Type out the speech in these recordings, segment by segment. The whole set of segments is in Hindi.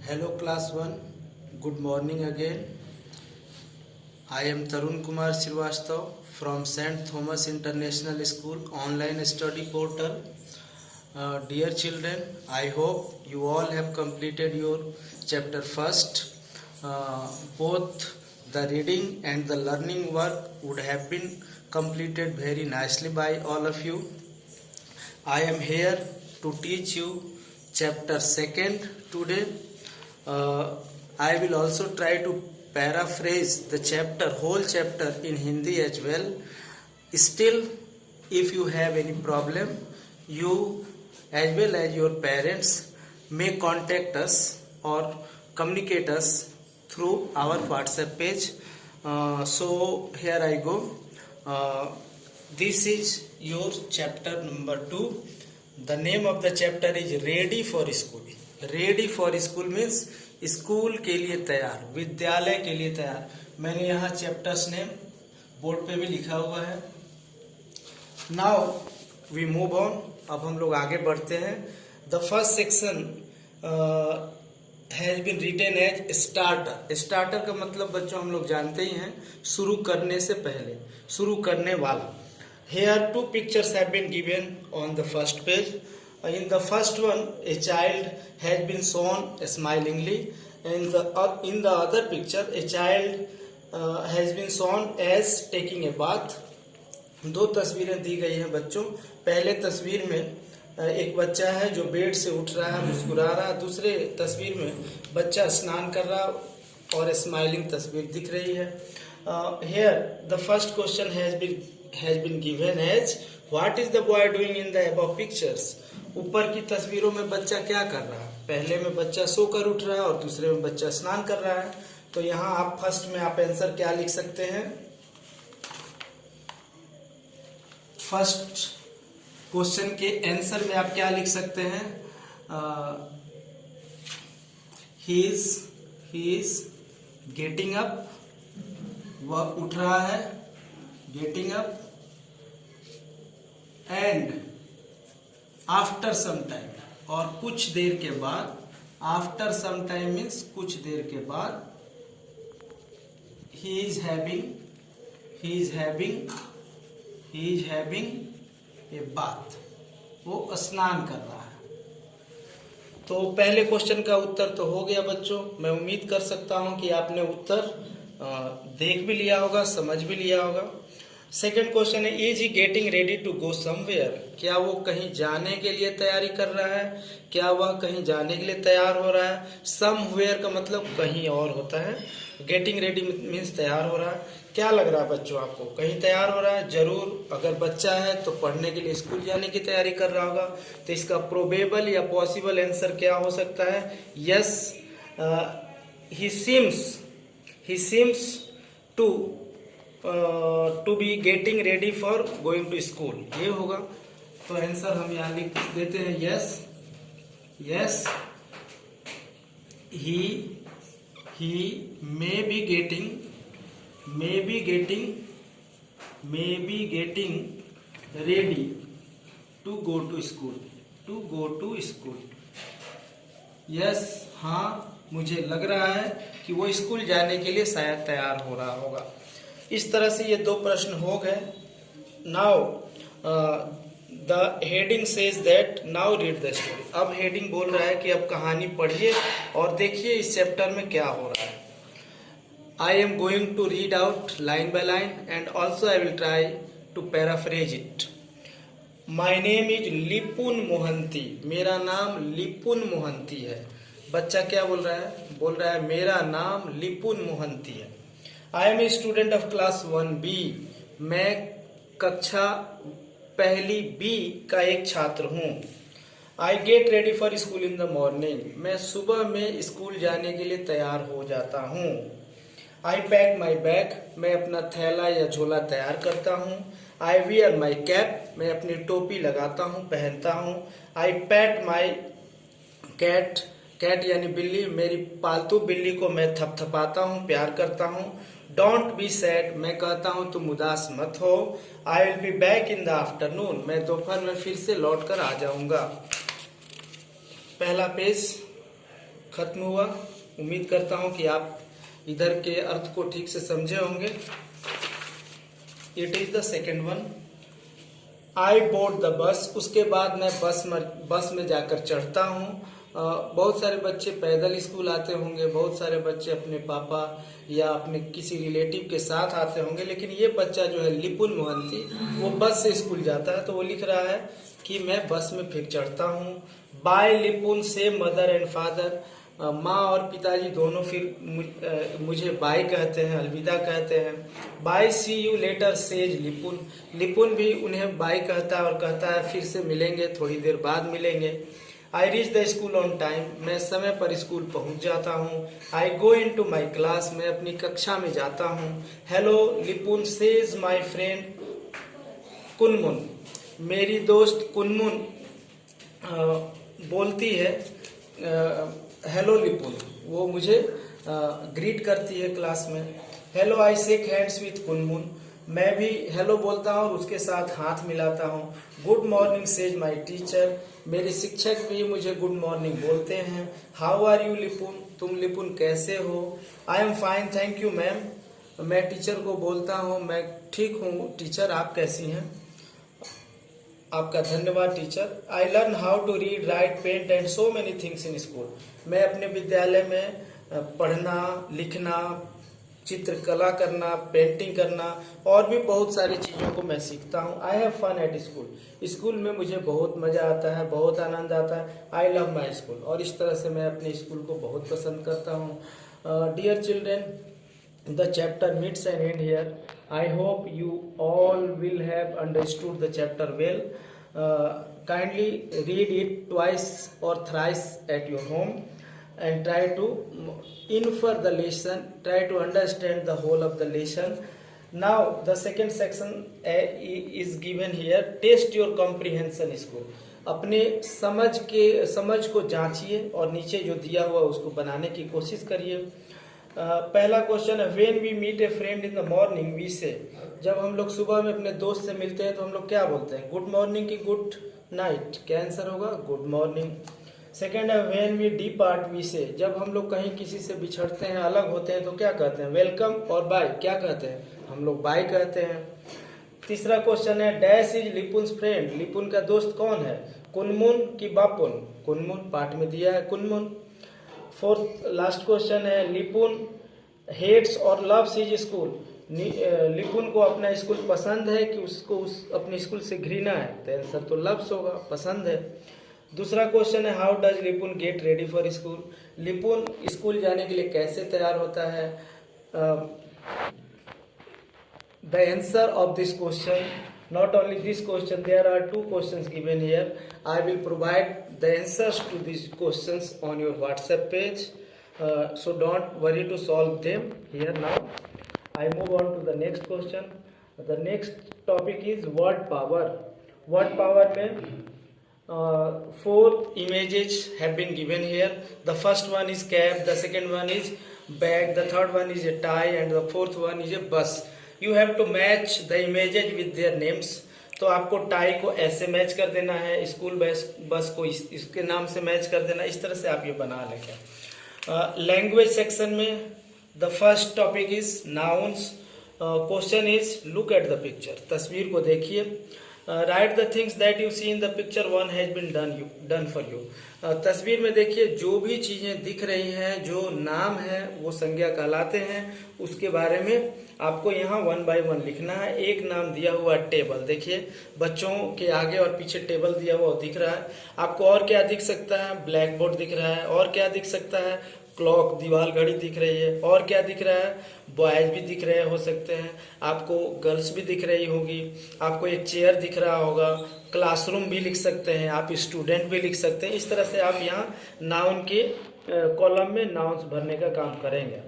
Hello class 1, good morning again. I am Tarun Kumar Srivastava from St. Thomas International School online study portal. Dear children, I hope you all have completed your chapter first. Both the reading and the learning work would have been completed very nicely by all of you. I am here to teach you chapter second today. I will also try to paraphrase the whole chapter in Hindi as well. Still, if you have any problem, you as well as your parents may contact us or communicate us through our WhatsApp page. So here I go. This is your chapter number 2. The name of the chapter is Ready for School. Ready for school means school के लिए तैयार, विद्यालय के लिए तैयार. मैंने यहाँ चैप्टर्स नेम बोर्ड पे भी लिखा हुआ है. Now we move on. अब हम लोग आगे बढ़ते हैं. The first section has been written as starter. Starter का मतलब बच्चों हम लोग जानते ही हैं, शुरू करने से पहले, शुरू करने वाला. Here two pictures have been given on the first page. In the first one, a child has been shown smilingly. In the other picture, a child has been shown as taking a bath. दो तस्वीरें दी गई हैं बच्चों. पहले तस्वीर में एक बच्चा है जो बेड से उठ रहा है, मुस्कुरा रहा है. दूसरे तस्वीर में बच्चा स्नान कर रहा और स्माइलिंग तस्वीर दिख रही है. Here the first question has been given as what is the boy doing in the above pictures. ऊपर की तस्वीरों में बच्चा क्या कर रहा है. पहले में बच्चा सोकर उठ रहा है और दूसरे में बच्चा स्नान कर रहा है. तो यहाँ आप फर्स्ट में आप आंसर क्या लिख सकते हैं. फर्स्ट क्वेश्चन के आंसर में आप क्या लिख सकते हैं. He is getting up. वह उठ रहा है, getting up. And after some time, और कुछ देर के बाद. आफ्टर सम टाइम मीन्स कुछ देर के बाद. He is having a bath. वो स्नान कर रहा है. तो पहले क्वेश्चन का उत्तर तो हो गया बच्चों. मैं उम्मीद कर सकता हूं कि आपने उत्तर देख भी लिया होगा, समझ भी लिया होगा. सेकेंड क्वेश्चन है is he getting ready to go somewhere. क्या वो कहीं जाने के लिए तैयारी कर रहा है. क्या वह कहीं जाने के लिए तैयार हो रहा है. समवेयर का मतलब कहीं और होता है. गेटिंग रेडी मीन्स तैयार हो रहा है. क्या लग रहा है बच्चों आपको, कहीं तैयार हो रहा है. जरूर अगर बच्चा है तो पढ़ने के लिए, स्कूल जाने की तैयारी कर रहा होगा. तो इसका प्रोबेबल या पॉसिबल आंसर क्या हो सकता है. Yes, he seems to be getting ready for going to school. ये होगा. तो आंसर हम यहाँ लिख देते हैं yes he may be getting ready to go to school. Yes, हाँ, मुझे लग रहा है कि वो स्कूल जाने के लिए शायद तैयार हो रहा होगा. इस तरह से ये दो प्रश्न हो गए. Now the heading says that now read the story. अब हेडिंग बोल रहा है कि अब कहानी पढ़िए और देखिए इस चैप्टर में क्या हो रहा है. I am going to read out line by line and also I will try to paraphrase it. My name is Lipun Mohanty. मेरा नाम लिपुन मोहंती है. बच्चा क्या बोल रहा है, बोल रहा है मेरा नाम लिपुन मोहंती है. I am a student of class 1B. मैं कक्षा पहली B का एक छात्र हूँ. I get ready for school in the morning. मैं सुबह में स्कूल जाने के लिए तैयार हो जाता हूँ. आई पैक माई बैग. मैं अपना थैला या झोला तैयार करता हूँ. I wear my cap. मैं अपनी टोपी लगाता हूँ, पहनता हूँ. आई पैट माई कैट यानी बिल्ली, मेरी पालतू बिल्ली को मैं थपथपाता हूँ, प्यार करता हूँ. Don't be sad. मैं कहता हूँ तुम उदास मत हो. I will be back in the afternoon. मैं दोपहर में फिर से लौट कर आ जाऊंगा. पहला पेज खत्म हुआ। उम्मीद करता हूं कि आप इधर के अर्थ को ठीक से समझे होंगे। It is the second one. I board the bus, उसके बाद मैं बस में जाकर चढ़ता हूँ। बहुत सारे बच्चे पैदल स्कूल आते होंगे, बहुत सारे बच्चे अपने पापा या अपने किसी रिलेटिव के साथ आते होंगे, लेकिन ये बच्चा जो है लिपुन मोहंती, वो बस से स्कूल जाता है। तो वो लिख रहा है कि मैं बस में फिर चढ़ता हूँ। बाय लिपुन से मदर एंड फादर, माँ और पिताजी दोनों फिर मुझे बाय कहते हैं, अलविदा कहते हैं। Bye see you later says Lipun, Lipun भी उन्हें बाय कहता है और कहता है फिर से मिलेंगे, थोड़ी देर बाद मिलेंगे। I reach the school on time, मैं समय पर स्कूल पहुंच जाता हूँ। आई गो इन टू माई क्लास, मैं अपनी कक्षा में जाता हूँ। Hello Lipun says my friend कुनमुन, मेरी दोस्त कुनमुन बोलती है हेलो लिपुन, वो मुझे ग्रीट करती है क्लास में। Hello I shake hands with Kunmun, मैं भी हेलो बोलता हूँ और उसके साथ हाथ मिलाता हूँ। Good morning says my teacher, मेरे शिक्षक भी मुझे गुड मॉर्निंग बोलते हैं। हाउ आर यू लिपुन, तुम लिपुन कैसे हो। I am fine thank you ma'am, मैं टीचर को बोलता हूँ मैं ठीक हूँ टीचर, आप कैसी हैं। आपका धन्यवाद teacher. I learn how to read write paint and so many things in school, मैं अपने विद्यालय में पढ़ना, लिखना, चित्रकला करना, पेंटिंग करना और भी बहुत सारी चीज़ों को मैं सीखता हूँ। I have fun at school, school में मुझे बहुत मज़ा आता है, बहुत आनंद आता है। आई लव माई स्कूल, और इस तरह से मैं अपने स्कूल को बहुत पसंद करता हूँ। Dear children, the chapter meets an end here. I hope you all will have understood the chapter well. Kindly read it twice or thrice at your home and try to infer the lesson, try to understand the whole of the lesson. Now the second section is given here. Test your comprehension school. अपने समझ को जांचिए और नीचे जो दिया हुआ उसको बनाने की कोशिश करिए। पहला क्वेश्चन है, when we meet a friend in the morning we say, जब हम लोग सुबह में अपने दोस्त से मिलते हैं तो हम लोग क्या बोलते हैं, गुड मॉर्निंग की गुड नाइट, क्या आंसर होगा, गुड मॉर्निंग। सेकेंड है, when we depart we say, जब हम लोग कहीं किसी से बिछड़ते हैं, अलग होते हैं तो क्या कहते हैं, वेलकम, और बाय क्या कहते हैं, हम लोग बाय कहते हैं। तीसरा क्वेश्चन है, डैश इज लिपुन्स फ्रेंड, लिपुन का दोस्त कौन है, कुनमुन की बापुन, कुनमुन पाठ में दिया है कुनमुन। फोर्थ लास्ट क्वेश्चन है, लिपुन हेट्स और लव्स हिज स्कूल, लिपुन को अपना स्कूल पसंद है कि उसको अपने स्कूल से घृणा है, तो आंसर तो लव्स होगा, पसंद है। दूसरा क्वेश्चन है, how does Lipun get ready for school, Lipun school जाने के लिए कैसे तैयार होता है। The answer of this question, not only this question, there are two questions given here. I will provide the answers to these questions on your WhatsApp page, so don't worry to solve them here. Now I move on to the next question. The next topic is word power. Word power में four images have been given here. The first one is cap, the second one is bag, the third one is a tie, and the fourth one is a bus. You have to match the images with their names. तो आपको टाई को ऐसे मैच कर देना है, स्कूल बस को इसके नाम से मैच कर देना, इस तरह से आप ये बना लेंगे। लैंग्वेज सेक्शन में the first topic is nouns. Question is look at the picture, तस्वीर को देखिए। Write the things that you see in the picture, one has been done for you. तस्वीर में देखिए जो भी चीजें दिख रही हैं, जो नाम है वो संज्ञा कहलाते हैं, उसके बारे में आपको यहाँ 1 by 1 लिखना है। एक नाम दिया हुआ टेबल, देखिए बच्चों के आगे और पीछे टेबल दिया हुआ दिख रहा है आपको। और क्या दिख सकता है, ब्लैक बोर्ड दिख रहा है। और क्या दिख सकता है, क्लॉक, दीवार घड़ी दिख रही है। और क्या दिख रहा है, बॉयज भी दिख रहे हो सकते हैं, आपको गर्ल्स भी दिख रही होगी, आपको एक चेयर दिख रहा होगा, क्लासरूम भी लिख सकते हैं आप, स्टूडेंट भी लिख सकते हैं। इस तरह से आप यहाँ नाउन के कॉलम में नाउन्स भरने का काम करेंगे।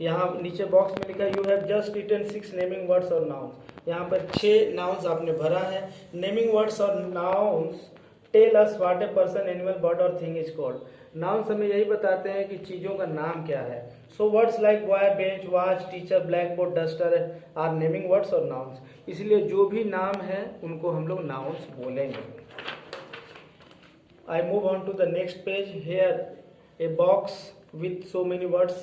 यहाँ नीचे बॉक्स में लिखा है, you have just written 6 naming words और नाउन्स। यहाँ पर 6 नाउन्स आपने भरा है। नेमिंग वर्ड्स और nouns tell us what a person, animal, bird और थिंग इज कॉल्ड। नाउन्स हमें यही बताते हैं कि चीजों का नाम क्या है। So words like boy, bench, watch, teacher, black board, duster are naming words और नाउन्स। इसलिए जो भी नाम है उनको हम लोग नाउन्स बोलेंगे। I move on to the next page. Here a box with so many words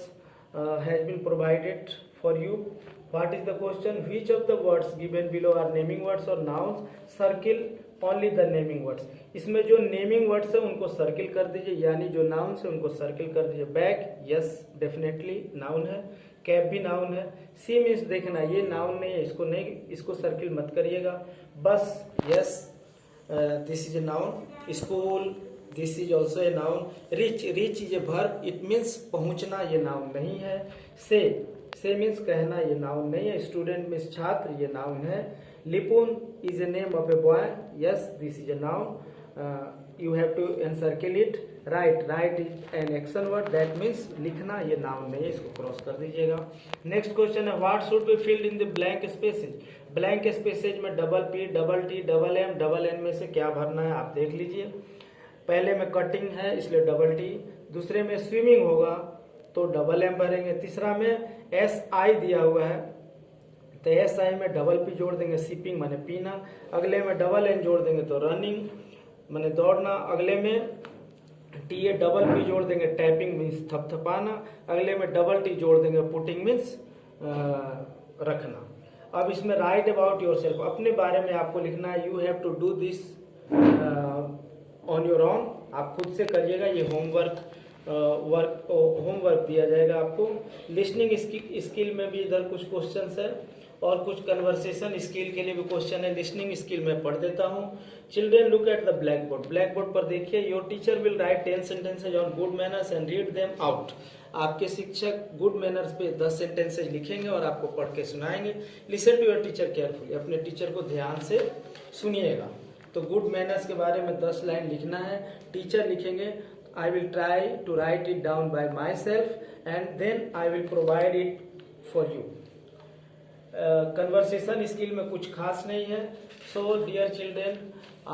has been provided for you. What is the question? Which of the words given below are naming words or nouns? Circle only the naming words. इसमें जो नेमिंग वर्ड्स है उनको सर्किल कर दीजिए, यानी जो नाउन्स है उनको सर्किल कर दीजिए. बैग, यस डेफिनेटली नाउन है. कैप भी नाउन है. सी मीन्स देखना ये नाउन नहीं है, इसको नहीं, इसको सर्किल मत करिएगा. बस, yes this is a noun. School, this is also a noun. Rich, rich is a verb, it means पहुंचना, ये नाउन नहीं है. से मीन्स कहना, ये नाउन नहीं है. स्टूडेंट मीन्स छात्र, ये नाउन है. Lipun is a name of a boy, yes this is a noun. You have to encircle it. Write is an action word, that means लिखना, ये नाउन नहीं है, इसको क्रॉस कर दीजिएगा. नेक्स्ट क्वेश्चन है what should be filled in the blank spaces. Blank spaces में double P, double T, double M, double N में से क्या भरना है आप देख लीजिए. पहले में कटिंग है इसलिए डबल टी, दूसरे में स्विमिंग होगा तो डबल एम भरेंगे, तीसरा में एस आई दिया हुआ है तो एस आई में डबल पी जोड़ देंगे, सिपिंग माने पीना. अगले में डबल एन जोड़ देंगे तो रनिंग माने दौड़ना. अगले में टी ए डबल पी जोड़ देंगे, टैपिंग मीन्स थपथपाना. अगले में डबल टी जोड़ देंगे, पुटिंग मीन्स रखना. अब इसमें राइट अबाउट योर सेल्फ, अपने बारे में आपको लिखना है. You have to do this on your own, आप खुद से करिएगा. ये होमवर्क दिया जाएगा आपको. लिसनिंग स्किल में भी इधर कुछ क्वेश्चंस है और कुछ कन्वर्सेशन स्किल के लिए भी क्वेश्चन है. लिसनिंग स्किल में पढ़ देता हूँ. Children look at the black board. Black board पर देखिए. Your teacher will write 10 sentences on good manners and read them out. आपके शिक्षक गुड मैनर्स पे 10 सेंटेंसेज लिखेंगे और आपको पढ़ के सुनाएंगे. Listen to your teacher carefully. अपने टीचर को ध्यान से सुनिएगा. तो गुड मैनर्स के बारे में 10 लाइन लिखना है. टीचर लिखेंगे. I will try to write it down by myself and then I will provide it for you. Conversation skill में कुछ खास नहीं है. So dear children,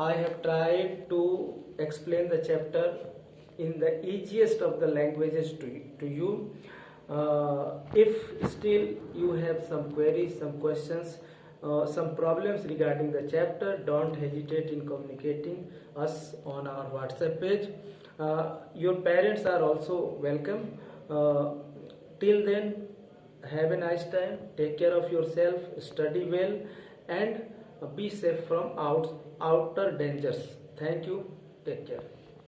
I have tried to explain the chapter in the easiest of the languages to you. If still you have some queries, some questions, some problems regarding the chapter, don't hesitate in communicating us on our WhatsApp page. Your parents are also welcome. Till then, have a nice time. Take care of yourself. Study well and be safe from outer dangers. Thank you. Take care.